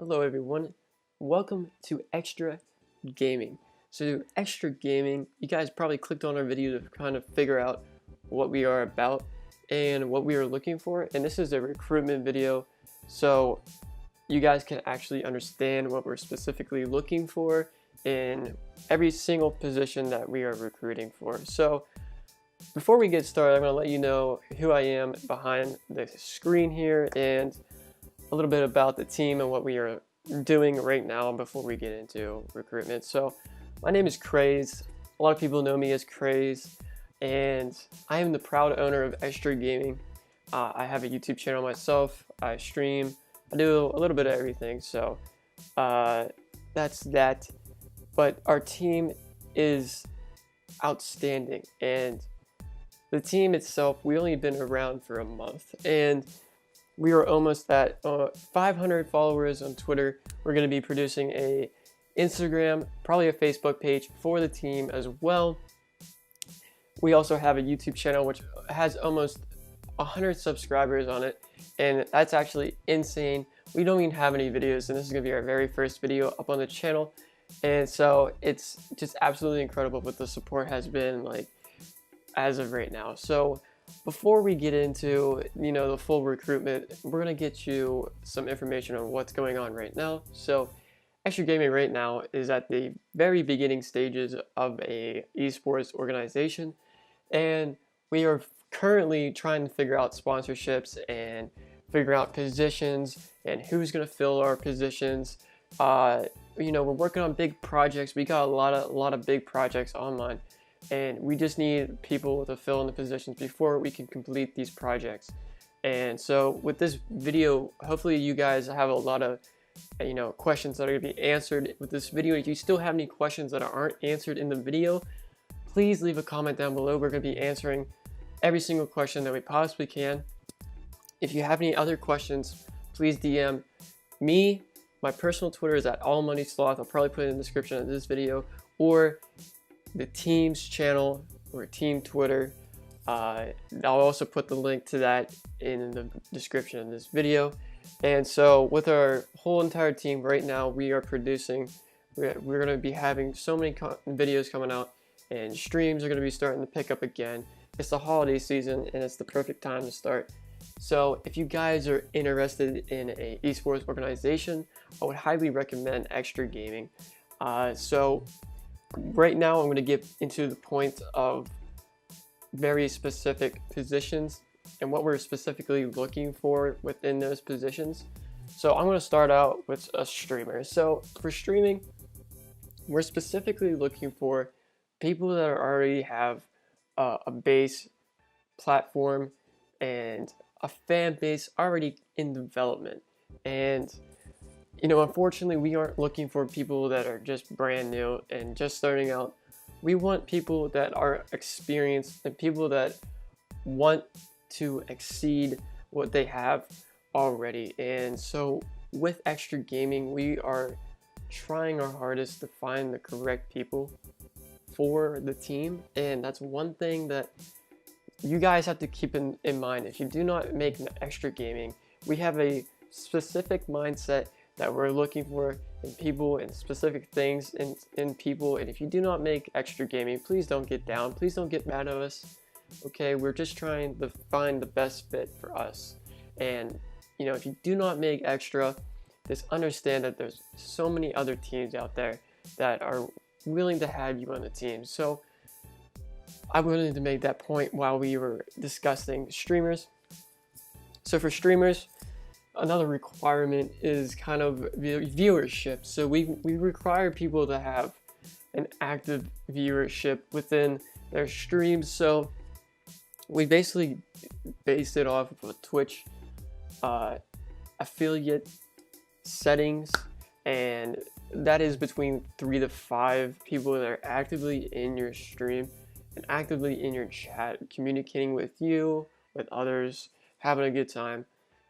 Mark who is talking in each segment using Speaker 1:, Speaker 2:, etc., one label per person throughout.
Speaker 1: Hello everyone, welcome to XTRA Gaming. So XTRA Gaming, you guys probably clicked on our video to kind of figure out what we are about and what we are looking for, and this is a recruitment video so you guys can actually understand what we're specifically looking for in every single position that we are recruiting for. So before we get started, I'm going to let you know who I am behind the screen here and a little bit about the team and what we are doing right now before we get into recruitment. So my name is Craze. A lot of people know me as Craze, and I am the proud owner of XTRA Gaming. I have a YouTube channel myself. I stream. I do a little bit of everything. So that's that. But our team is outstanding, and the team itself, we only been around for a month, and we are almost at 500 followers on Twitter. We're going to be producing a Instagram, probably a Facebook page for the team as well. We also have a YouTube channel which has almost 100 subscribers on it, and that's actually insane. We don't even have any videos, and this is going to be our very first video up on the channel, and so it's just absolutely incredible what the support has been like as of right now. So before we get into the full recruitment, we're gonna get you some information on what's going on right now. So XTRA Gaming right now is at the very beginning stages of a esports organization, and we are currently trying to figure out sponsorships and figure out positions and who's gonna fill our positions. We're working on big projects. We got a lot of big projects online, and we just need people to fill in the positions before we can complete these projects. And so with this video, hopefully you guys have a lot of questions that are going to be answered with this video. If you still have any questions that aren't answered in the video, please leave a comment down below. We're going to be answering every single question that we possibly can. If you have any other questions, please DM me. My personal Twitter is at allmoneysloth. I'll probably put it in the description of this video, or the team's channel or team Twitter. I'll also put the link to that in the description of this video. And so with our whole entire team right now, we are producing, we're going to be having so many videos coming out, and streams are going to be starting to pick up again. It's the holiday season and it's the perfect time to start. So if you guys are interested in a esports organization, I would highly recommend XTRA Gaming. So right now I'm going to get into the point of very specific positions and what we're specifically looking for within those positions. So I'm going to start out with a streamer. So for streaming, we're specifically looking for people that already have a base platform and a fan base already in development. And unfortunately, we aren't looking for people that are just brand new and just starting out. We want people that are experienced and people that want to exceed what they have already. And so with XTRA Gaming, we are trying our hardest to find the correct people for the team. And that's one thing that you guys have to keep in mind. If you do not make XTRA Gaming, we have a specific mindset that we're looking for in people and specific things in people. And if you do not make XTRA Gaming, please don't get down. Please don't get mad at us. Okay, we're just trying to find the best fit for us. And if you do not make XTRA, just understand that there's so many other teams out there that are willing to have you on the team. So I wanted to make that point while we were discussing streamers. So for streamers, another requirement is kind of viewership. So we require people to have an active viewership within their streams. So we basically based it off of a Twitch affiliate settings, and that is between 3 to 5 people that are actively in your stream and actively in your chat, communicating with you, with others, having a good time.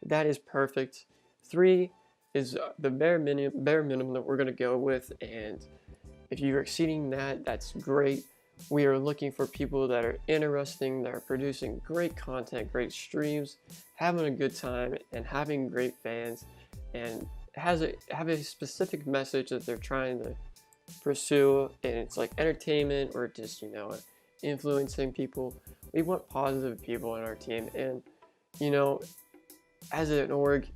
Speaker 1: That is perfect. 3 is the bare minimum that we're going to go with, and if you're exceeding that, that's great. We are looking for people that are interesting, that are producing great content, great streams, having a good time, and having great fans, and have a specific message that they're trying to pursue, and it's like entertainment or just, you know, influencing people. We want positive people in our team, and you know, as an org,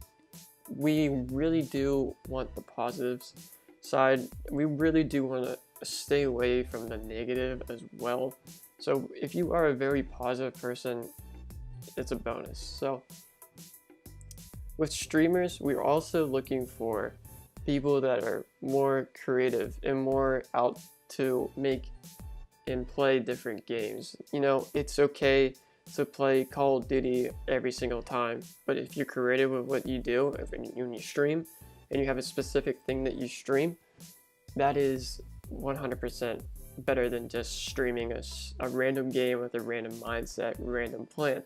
Speaker 1: we really do want the positives side. We really do want to stay away from the negative as well. So if you are a very positive person, it's a bonus. So with streamers, we're also looking for people that are more creative and more out to make and play different games. You know, it's okay to play Call of Duty every single time, but if you're creative with what you do, when you stream and you have a specific thing that you stream, that is 100% better than just streaming a random game with a random mindset, random plan.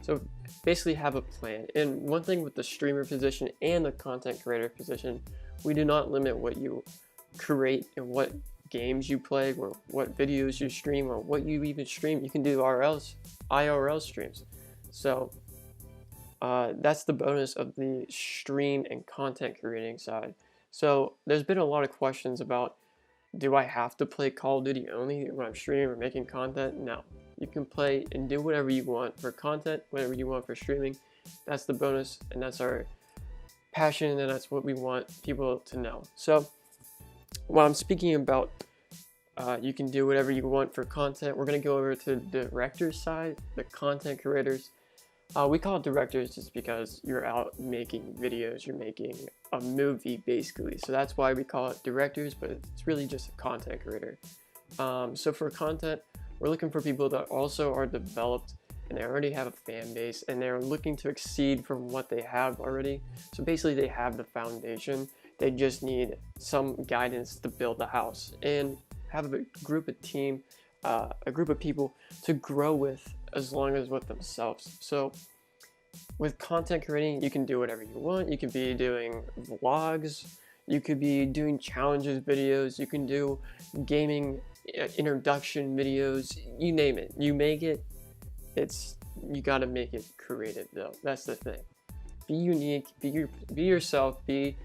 Speaker 1: So basically have a plan. And one thing with the streamer position and the content creator position, we do not limit what you create and what games you play or what videos you stream or what you even stream. You can do IRL streams. So that's the bonus of the stream and content creating side. So there's been a lot of questions about, do I have to play Call of Duty only when I'm streaming or making content? No. You can play and do whatever you want for content, whatever you want for streaming. That's the bonus, and that's our passion, and that's what we want people to know. So while I'm speaking about you can do whatever you want for content, we're going to go over to the director's side, the content creators. We call it directors just because you're out making videos, you're making a movie basically. So that's why we call it directors, but it's really just a content creator. So for content, we're looking for people that also are developed and they already have a fan base and they're looking to exceed from what they have already. So basically they have the foundation. They just need some guidance to build the house and have a group of people to grow with as long as with themselves. So with content creating, you can do whatever you want. You could be doing vlogs, you could be doing challenges videos, you can do gaming introduction videos, you name it. You make it, you gotta make it creative though. That's the thing. Be unique, be yourself, be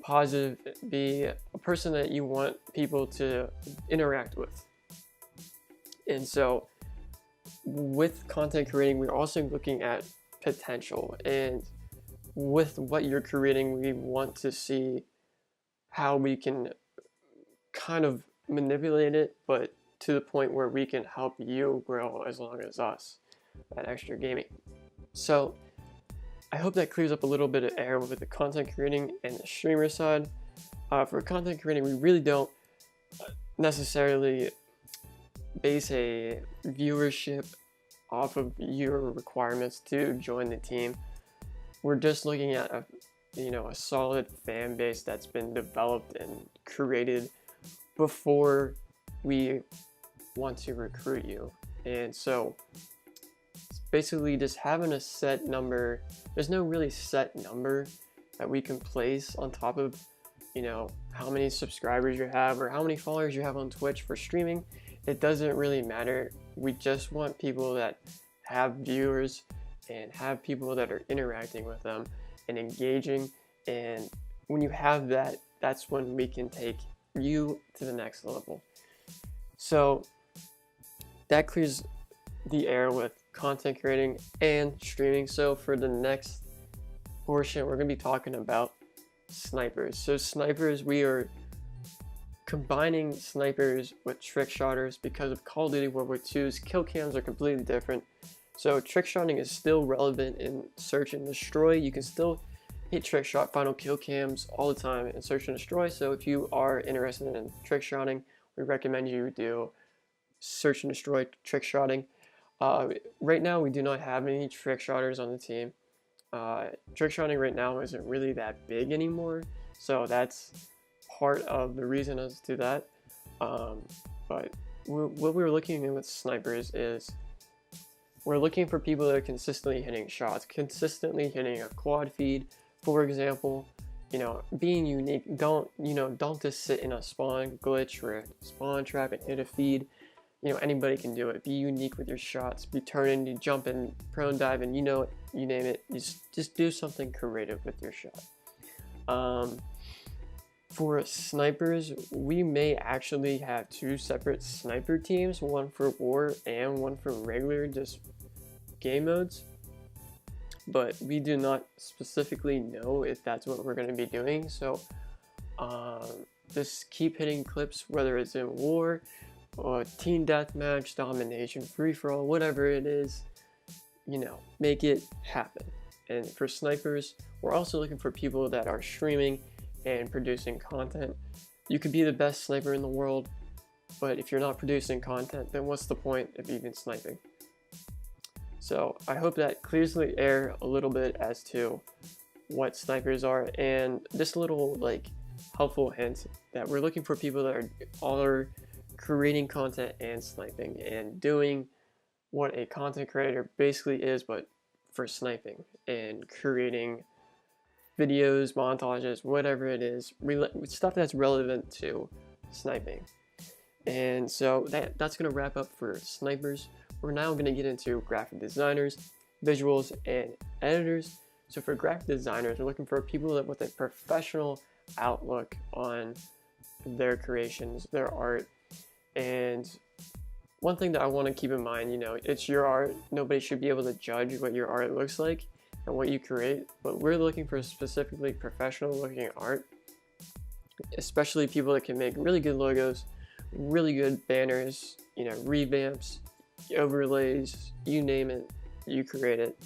Speaker 1: positive, be a person that you want people to interact with. And so with content creating, we're also looking at potential, and with what you're creating, we want to see how we can kind of manipulate it, but to the point where we can help you grow as long as us at XTRA Gaming. So I hope that clears up a little bit of air with the content creating and the streamer side. For content creating, we really don't necessarily base a viewership off of your requirements to join the team. We're just looking at a solid fan base that's been developed and created before we want to recruit you. And so it's basically just having a set number. There's no really set number that we can place on top of how many subscribers you have or how many followers you have on Twitch for streaming. It doesn't really matter. We just want people that have viewers and have people that are interacting with them and engaging. And when you have that, that's when we can take you to the next level. So that clears the air with content creating and streaming. So for the next portion, we're going to be talking about snipers. So snipers, we are combining snipers with trick shotters because of Call of Duty World War II's kill cams are completely different. So trick shotting is still relevant in search and destroy. You can still hit trick shot final kill cams all the time in search and destroy. So if you are interested in trick shotting, we recommend you do search and destroy trick shotting. Right now we do not have any trick shotters on the team. Trick shotting right now isn't really that big anymore, so that's part of the reason as to that. But what we're looking at with snipers is we're looking for people that are consistently hitting shots, consistently hitting a quad feed, for example. Being unique. Don't just sit in a spawn glitch or a spawn trap and hit a feed. Anybody can do it. Be unique with your shots. Be turning, you jump in, prone dive, and you name it. You just do something creative with your shot. For snipers, we may actually have 2 separate sniper teams, one for war and one for regular just game modes, but we do not specifically know if that's what we're going to be doing. So just keep hitting clips, whether it's in war or team deathmatch, domination, free-for-all, whatever it is, you know, make it happen. And for snipers, we're also looking for people that are streaming and producing content. You could be the best sniper in the world, but if you're not producing content, then what's the point of even sniping? So I hope that clears the air a little bit as to what snipers are, and just a little like helpful hint that we're looking for people that are creating content and sniping and doing what a content creator basically is, but for sniping and creating videos, montages, whatever it is, stuff that's relevant to sniping. And so that's going to wrap up for snipers. We're now going to get into graphic designers, visuals, and editors. So for graphic designers, we're looking for people that with a professional outlook on their creations, their art. And one thing that I want to keep in mind, you know, it's your art. Nobody should be able to judge what your art looks like and what you create, but we're looking for specifically professional looking art, especially people that can make really good logos, really good banners, you know, revamps, overlays, you name it, you create it,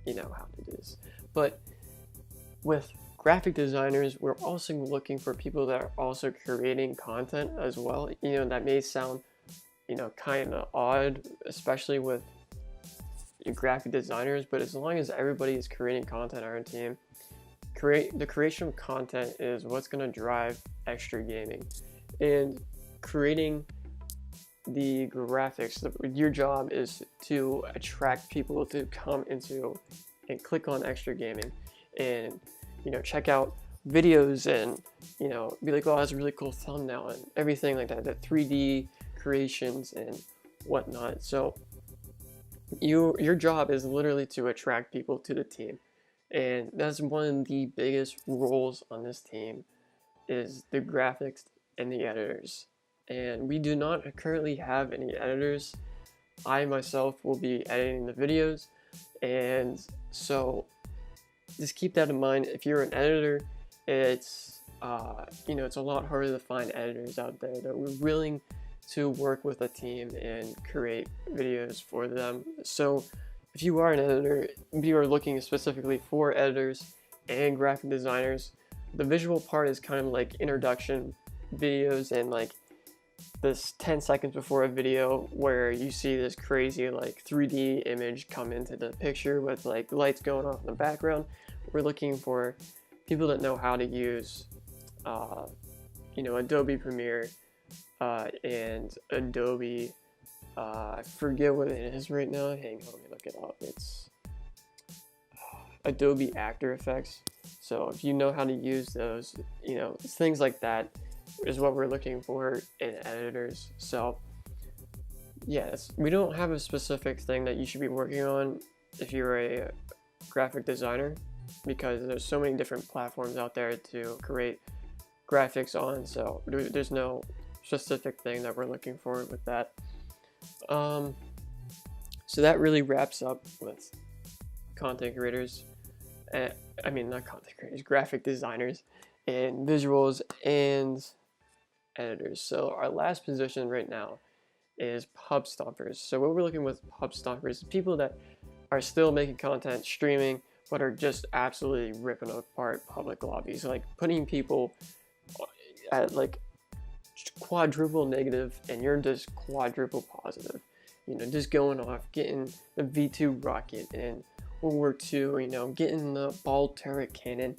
Speaker 1: you know how to do this. But with graphic designers, we're also looking for people that are also creating content as well. You know, that may sound, you know, kind of odd, especially with graphic designers, but as long as everybody is creating content on our team, the creation of content is what's going to drive XTRA Gaming. And creating the graphics, your job is to attract people to come into and click on XTRA Gaming and, you know, check out videos and, you know, be like, oh, that's a really cool thumbnail and everything like that, the 3D creations and whatnot. So your job is literally to attract people to the team, and that's one of the biggest roles on this team is the graphics and the editors. And we do not currently have any editors. I myself will be editing the videos, and so just keep that in mind. If you're an editor, it's you know, it's a lot harder to find editors out there that we're willing to work with a team and create videos for them. So if you are an editor, we are looking specifically for editors and graphic designers. The visual part is kind of like introduction videos and like this 10 seconds before a video where you see this crazy like 3D image come into the picture with like lights going off in the background. We're looking for people that know how to use you know, Adobe Premiere and Adobe, I forget what it is right now. Hang on, let me look it up. It's Adobe After Effects. So if you know how to use those, you know, things like that is what we're looking for in editors. So yes, we don't have a specific thing that you should be working on if you're a graphic designer, because there's so many different platforms out there to create graphics on. So there's no specific thing that we're looking for with that. So that really wraps up with content creators. I mean, not content creators, graphic designers and visuals and editors. So our last position right now is pub stompers. So what we're looking with pub stompers is people that are still making content, streaming, but are just absolutely ripping apart public lobbies, like putting people at like quadruple negative and you're just quadruple positive, you know, just going off, getting the V2 rocket in World War II, you know, getting the ball turret cannon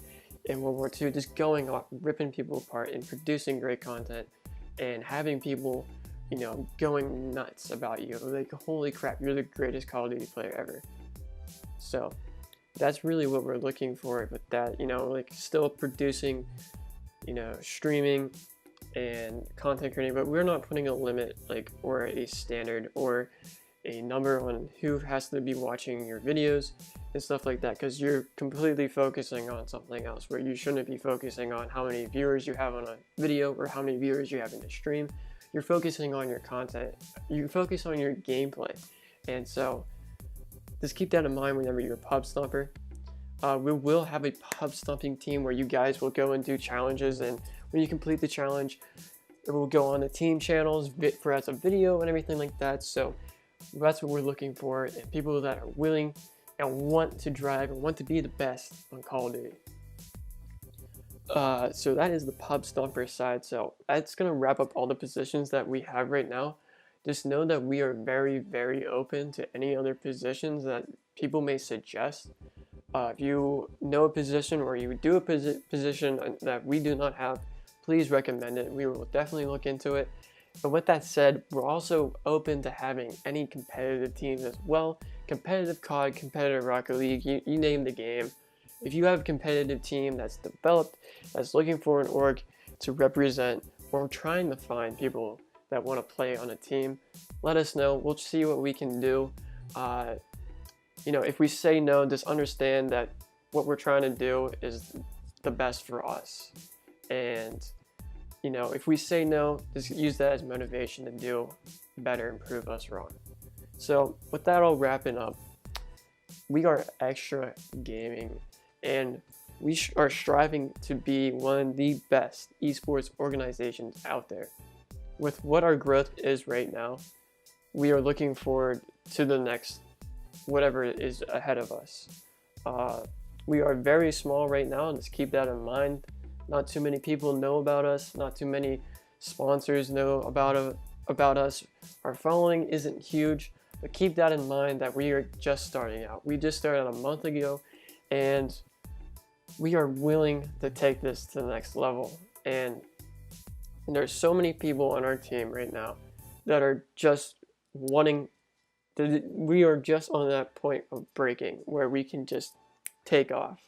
Speaker 1: in World War II, just going off, ripping people apart and producing great content and having people, you know, going nuts about you, like, holy crap, you're the greatest Call of Duty player ever. So that's really what we're looking for with that, you know, like still producing, you know, streaming and content creating, but we're not putting a limit like or a standard or a number on who has to be watching your videos and stuff like that, because you're completely focusing on something else where you shouldn't be focusing on how many viewers you have on a video or how many viewers you have in a stream. You're focusing on your content, you focus on your gameplay. And so just keep that in mind whenever you're a pub stomper. We will have a pub stomping team where you guys will go and do challenges, and when you complete the challenge, it will go on the team channels for as a video and everything like that. So that's what we're looking for, and people that are willing and want to drive and want to be the best on Call of Duty. So that is the pub stomper side. So that's gonna wrap up all the positions that we have right now. Just know that we are very, very open to any other positions that people may suggest. If you know a position or you do a position that we do not have, please recommend it. We will definitely look into it. But with that said, we're also open to having any competitive teams as well. Competitive COD, competitive Rocket League, you name the game. If you have a competitive team that's developed, that's looking for an org to represent, or trying to find people that want to play on a team, let us know. We'll see what we can do. You know, if we say no, just understand that what we're trying to do is the best for us. And you know, if we say no, just use that as motivation to do better and prove us wrong. So with that all wrapping up, we are XTRA Gaming, and we are striving to be one of the best esports organizations out there. With what our growth is right now, we are looking forward to the next, whatever is ahead of us. We are very small right now, and just keep that in mind. Not too many people know about us, not too many sponsors know about us. Our following isn't huge, but keep that in mind that we are just starting out. We just started a month ago, and we are willing to take this to the next level. And there's so many people on our team right now that are just wanting to, we are just on that point of breaking where we can just take off,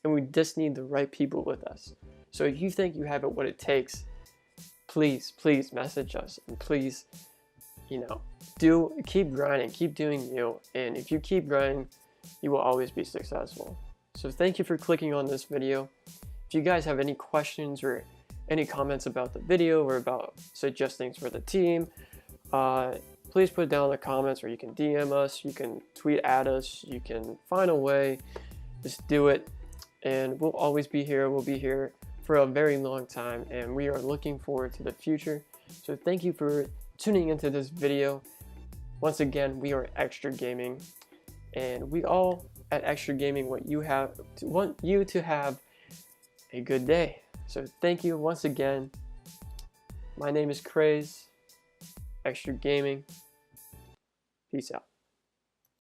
Speaker 1: and we just need the right people with us. So if you think you have it what it takes, please message us, and please, you know, keep grinding, keep doing you, and if you keep grinding, you will always be successful. So thank you for clicking on this video. If you guys have any questions or any comments about the video or about suggestions for the team, please put it down in the comments, or you can DM us, you can tweet at us, you can find a way, just do it, and we'll always be here. We'll be here for a very long time, and we are looking forward to the future. So thank you for tuning into this video. Once again, we are XTRA Gaming, and we all at XTRA Gaming want you to have a good day. So thank you once again. My name is Craze, XTRA Gaming. Peace out.